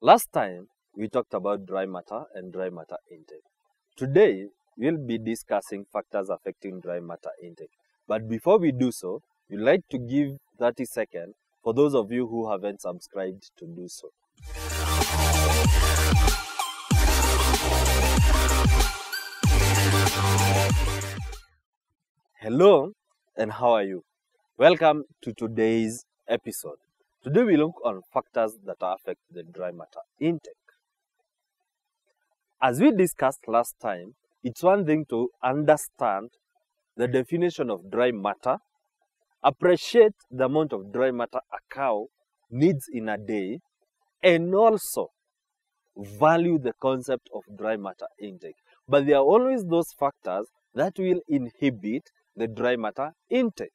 Last time, we talked about dry matter and dry matter intake. Today, we'll be discussing factors affecting dry matter intake. But before we do so, we'd like to give 30 seconds for those of you who haven't subscribed to do so. Hello, and how are you? Welcome to today's episode. Today we look on factors that affect the dry matter intake. As we discussed last time, it's one thing to understand the definition of dry matter, appreciate the amount of dry matter a cow needs in a day, and also value the concept of dry matter intake. But there are always those factors that will inhibit the dry matter intake.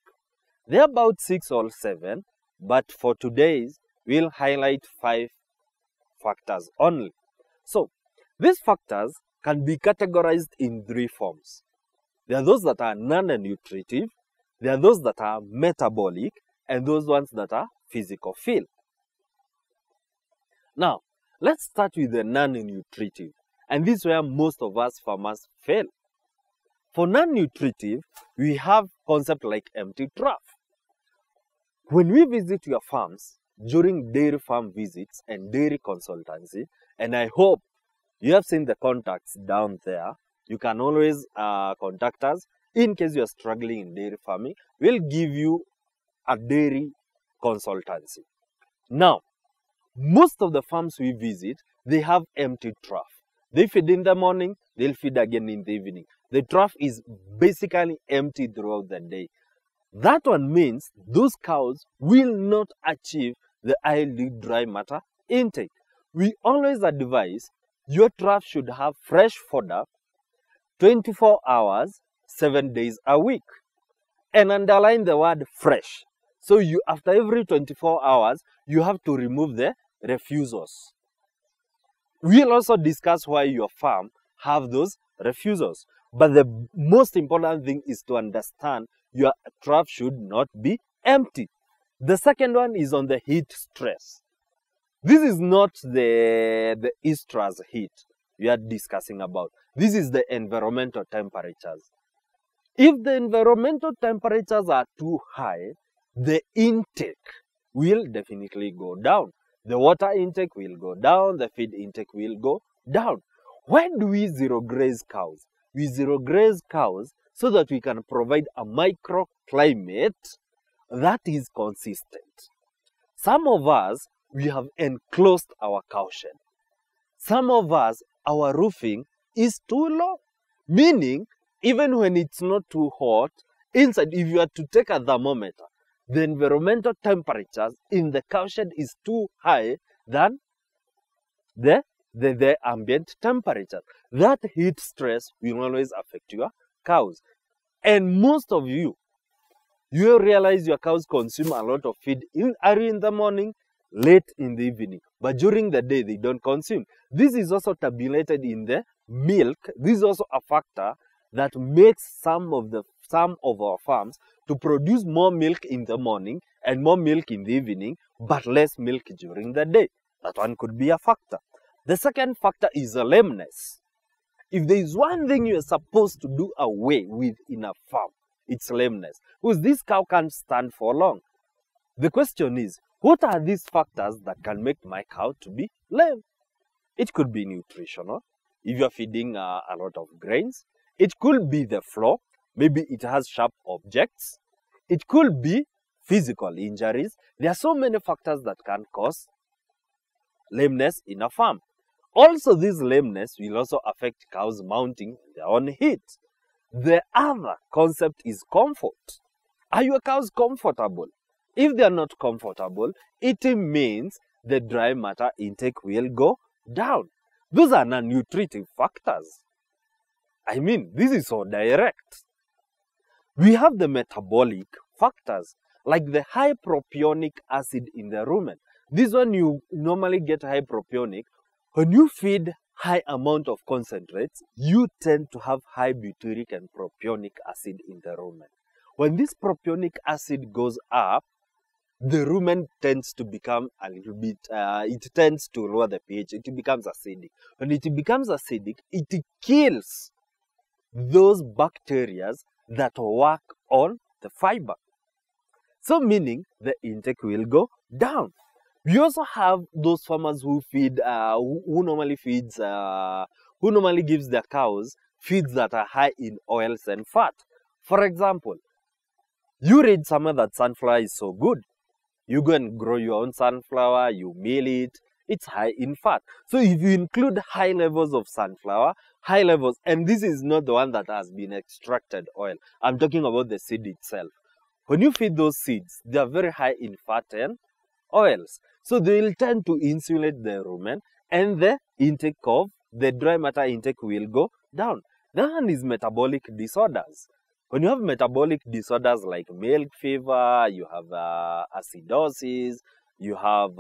There are about 6 or 7, but for today's, we'll highlight 5 factors only. So, these factors can be categorized in 3 forms. There are those that are non-nutritive, there are those that are metabolic, and those ones that are physical-feel. Now, let's start with the non-nutritive, and this is where most of us farmers fail. For non-nutritive, we have concept like empty trough. When we visit your farms during dairy farm visits and dairy consultancy, and I hope you have seen the contacts down there, you can always contact us in case you are struggling in dairy farming. We'll give you a dairy consultancy. Now, most of the farms we visit, they have empty trough. They feed in the morning, they'll feed again in the evening. The trough is basically empty throughout the day. That one means those cows will not achieve the ideal dry matter intake. We always advise your trough should have fresh fodder 24 hours, 7 days a week. And underline the word fresh. So after every 24 hours, you have to remove the refusers. We'll also discuss why your farm have those refusers. But the most important thing is to understand your trough should not be empty. The second one is on the heat stress. This is not the estrus heat we are discussing about. This is the environmental temperatures. If the environmental temperatures are too high, the intake will definitely go down. The water intake will go down, the feed intake will go down. Why do we zero graze cows? We zero graze cows so that we can provide a microclimate that is consistent. Some of us, we have enclosed our cow shed. Some of us, our roofing is too low. Meaning, even when it's not too hot, inside, if you are to take a thermometer, the environmental temperatures in the cow shed is too high than the ambient temperature. That heat stress will always affect your cows. And most of you realize your cows consume a lot of feed early in the morning, late in the evening. But during the day, they don't consume. This is also tabulated in the milk. This is also a factor that makes some of our farms to produce more milk in the morning and more milk in the evening, but less milk during the day. That one could be a factor. The second factor is the lameness. If there is one thing you are supposed to do away with in a farm, it's lameness. Because this cow can't stand for long. The question is, what are these factors that can make my cow to be lame? It could be nutritional, if you are feeding a lot of grains. It could be the floor, maybe it has sharp objects. It could be physical injuries. There are so many factors that can cause lameness in a farm. Also, this lameness will also affect cows mounting their own heat. The other concept is comfort. Are your cows comfortable? If they are not comfortable, it means the dry matter intake will go down. Those are non-nutritive factors. I mean, this is so direct. We have the metabolic factors, like the high propionic acid in the rumen. This one you normally get high propionic. When you feed high amount of concentrates, you tend to have high butyric and propionic acid in the rumen. When this propionic acid goes up, the rumen tends to become a little bit, it tends to lower the pH. It becomes acidic. When it becomes acidic, it kills those bacteria that work on the fiber. So meaning the intake will go down. We also have those farmers who feed, who normally feeds, who normally gives their cows feeds that are high in oils and fat. For example, you read somewhere that sunflower is so good. You go and grow your own sunflower, you meal it, it's high in fat. So if you include high levels of sunflower, high levels, and this is not the one that has been extracted oil. I'm talking about the seed itself. When you feed those seeds, they are very high in fat and oils. So they will tend to insulate the rumen, and the intake of the dry matter intake will go down. The other one is metabolic disorders. When you have metabolic disorders like milk fever, you have acidosis, you have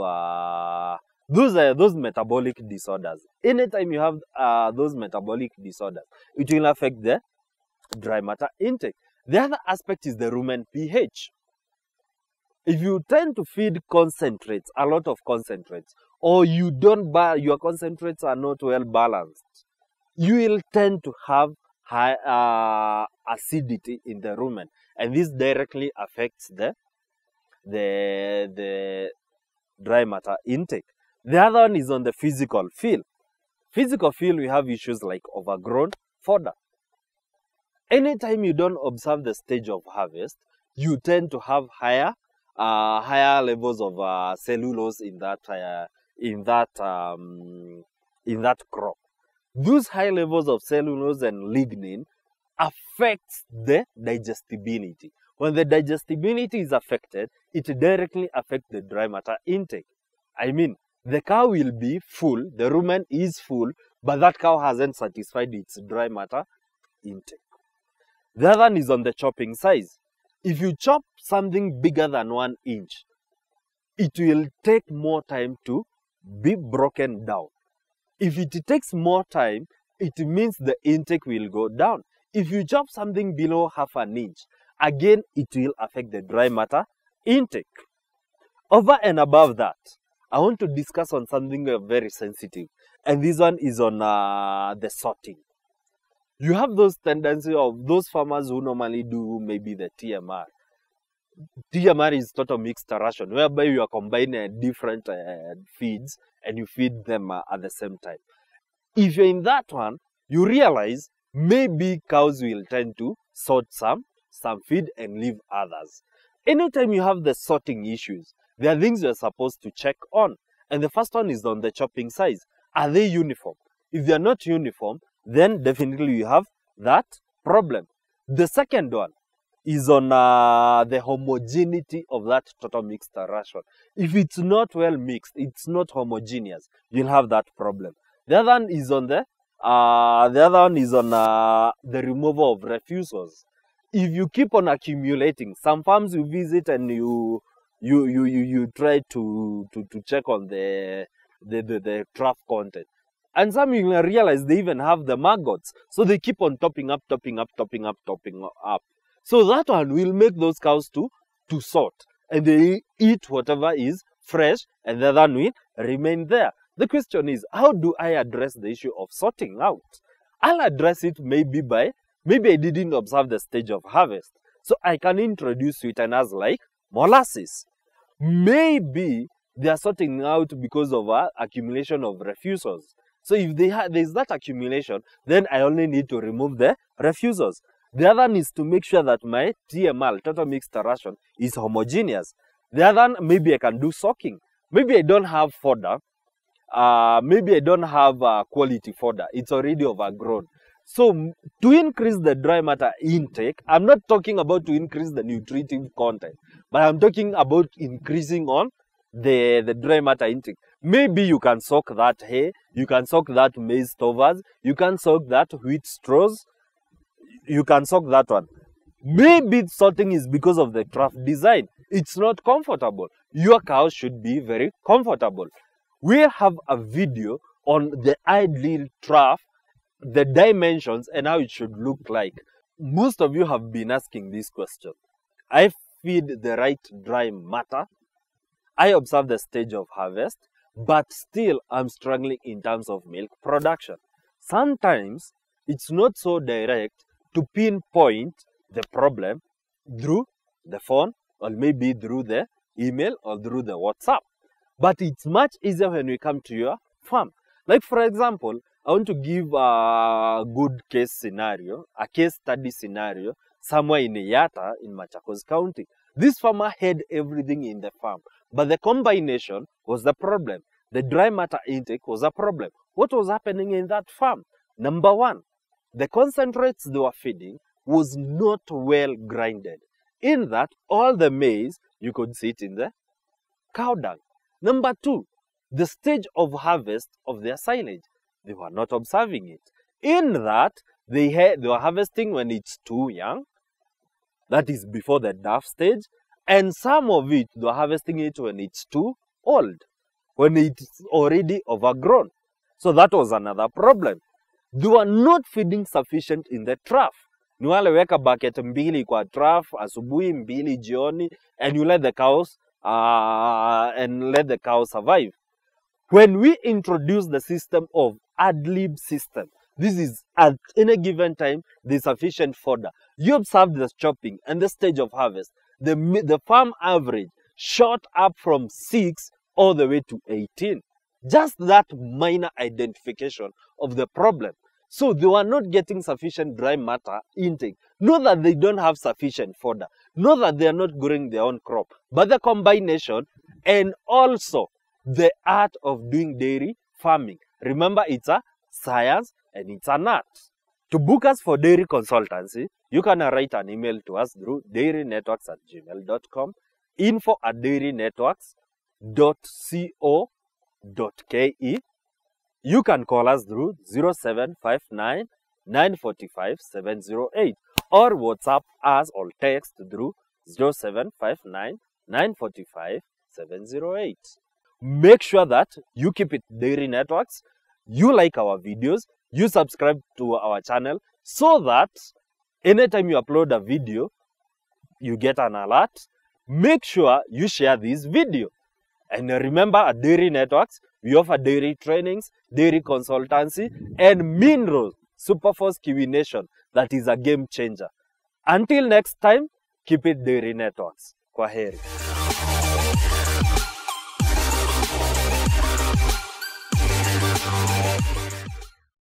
those metabolic disorders. Anytime you have those metabolic disorders, it will affect the dry matter intake. The other aspect is the rumen pH. If you tend to feed concentrates, a lot of concentrates, or you don't your concentrates are not well balanced, you will tend to have high acidity in the rumen, and this directly affects the dry matter intake. The other one is on the physical field. Physical field, we have issues like overgrown fodder. Anytime you don't observe the stage of harvest, you tend to have higher levels of cellulose in that crop. Those high levels of cellulose and lignin affects the digestibility. When the digestibility is affected, it directly affects the dry matter intake. I mean, the cow will be full, the rumen is full, but that cow hasn't satisfied its dry matter intake. The other one is on the chopping size. If you chop something bigger than 1 inch, it will take more time to be broken down. If it takes more time, it means the intake will go down. If you chop something below half an inch, again, it will affect the dry matter intake. Over and above that, I want to discuss on something very sensitive, and this one is on the sorting. You have those tendency of those farmers who normally do maybe the TMR. TMR is total mixed ration, whereby you are combining different feeds and you feed them at the same time. If you're in that one, you realize maybe cows will tend to sort some feed and leave others. Anytime you have the sorting issues, there are things you're supposed to check on. And the first one is on the chopping size. Are they uniform? If they're not uniform, then definitely you have that problem. The second one is on the homogeneity of that total mixed ration. If it's not well mixed, it's not homogeneous, you'll have that problem. The other one is on the removal of refusals. If you keep on accumulating, some farms you visit and you try to check on the trough content. And some you will realize they even have the maggots. So they keep on topping up. So that one will make those cows to sort. And they eat whatever is fresh, and the other one will remain there. The question is, how do I address the issue of sorting out? I'll address it maybe I didn't observe the stage of harvest. So I can introduce sweeteners like molasses. Maybe they are sorting out because of accumulation of refusals. So if there's that accumulation, then I only need to remove the refusals. The other one is to make sure that my TMR, total mixed ration, is homogeneous. The other one, maybe I can do soaking. Maybe I don't have fodder. Maybe I don't have quality fodder. It's already overgrown. So to increase the dry matter intake, I'm not talking about to increase the nutritive content, but I'm talking about increasing on the dry matter intake. Maybe you can soak that hay, you can soak that maize stovers, you can soak that wheat straws, you can soak that one. Maybe sorting is because of the trough design. It's not comfortable. Your cow should be very comfortable. We have a video on the ideal trough, the dimensions, and how it should look like. Most of you have been asking this question. I feed the right dry matter I observe the stage of harvest, but still I'm struggling in terms of milk production. Sometimes it's not so direct to pinpoint the problem through the phone or maybe through the email or through the WhatsApp. But it's much easier when we come to your farm. Like for example, I want to give a good case scenario, a case study scenario somewhere in Yatta in Machakos County. This farmer had everything in the farm, but the combination was the problem. The dry matter intake was a problem. What was happening in that farm? Number one, the concentrates they were feeding was not well grinded. In that, all the maize, you could see it in the cow dung. Number two, the stage of harvest of their silage, they were not observing it. In that, they were harvesting when it's too young, that is before the draft stage, and some of it, they were harvesting it when it's too old, when it's already overgrown. So that was another problem. They were not feeding sufficient in the trough. Ni wale weka bucket mbili kwa trough, asubuhi mbili jioni, and you let the cows survive. When we introduce the system of ad-lib system, this is at any given time, there's sufficient fodder. You observe the chopping and the stage of harvest. The farm average shot up from 6 all the way to 18. Just that minor identification of the problem. So they were not getting sufficient dry matter intake. Not that they don't have sufficient fodder. Not that they are not growing their own crop. But the combination and also the art of doing dairy farming. Remember, it's a science and it's an art. To book us for dairy consultancy, you can write an email to us through dairynetworks@gmail.com, info@dairynetworks.co.ke. You can call us through 0759 945 708 or WhatsApp us or text through 0759 945 708. Make sure that you keep it Dairy Networks, you like our videos, you subscribe to our channel so that anytime you upload a video, you get an alert. Make sure you share this video. And remember, at Dairy Networks, we offer dairy trainings, dairy consultancy, and mineral Superforce Kiwi Nation that is a game changer. Until next time, keep it Dairy Networks. Kwaheri.